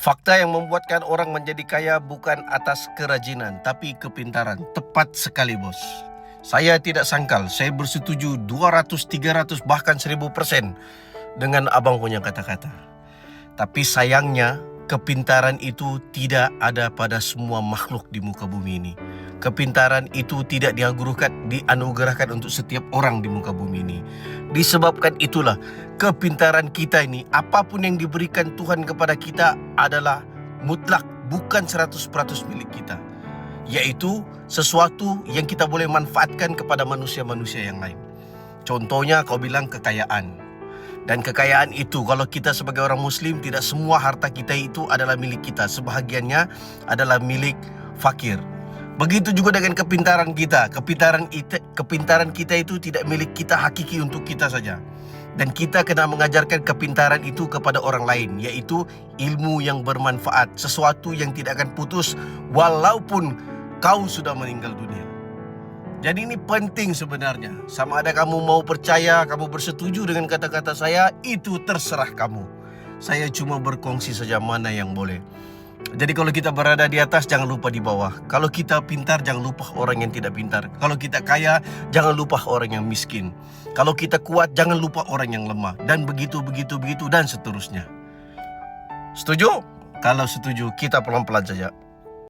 Fakta yang membuatkan orang menjadi kaya bukan atas kerajinan, tapi kepintaran. Tepat sekali, bos. Saya tidak sangkal, saya bersetuju 200, 300, bahkan 1000% dengan abang punya kata-kata. Tapi sayangnya, kepintaran itu tidak ada pada semua makhluk di muka bumi ini. Kepintaran itu tidak dianugerahkan untuk setiap orang di muka bumi ini. Disebabkan itulah, kepintaran kita ini, apapun yang diberikan Tuhan kepada kita adalah mutlak, bukan 100% milik kita. Yaitu sesuatu yang kita boleh manfaatkan kepada manusia-manusia yang lain. Contohnya kau bilang kekayaan. Dan kekayaan itu, kalau kita sebagai orang Muslim, tidak semua harta kita itu adalah milik kita. Sebahagiannya adalah milik fakir. Begitu juga dengan kepintaran kita. Kepintaran kita itu tidak milik kita hakiki untuk kita saja. Dan kita kena mengajarkan kepintaran itu kepada orang lain, yaitu ilmu yang bermanfaat, sesuatu yang tidak akan putus walaupun kau sudah meninggal dunia. Jadi ini penting sebenarnya. Sama ada kamu mau percaya, kamu bersetuju dengan kata-kata saya, itu terserah kamu. Saya cuma berkongsi saja mana yang boleh. Jadi kalau kita berada di atas, jangan lupa di bawah. Kalau kita pintar, jangan lupa orang yang tidak pintar. Kalau kita kaya, jangan lupa orang yang miskin. Kalau kita kuat, jangan lupa orang yang lemah. Dan begitu, dan seterusnya. Setuju? Kalau setuju, kita pelan-pelan saja.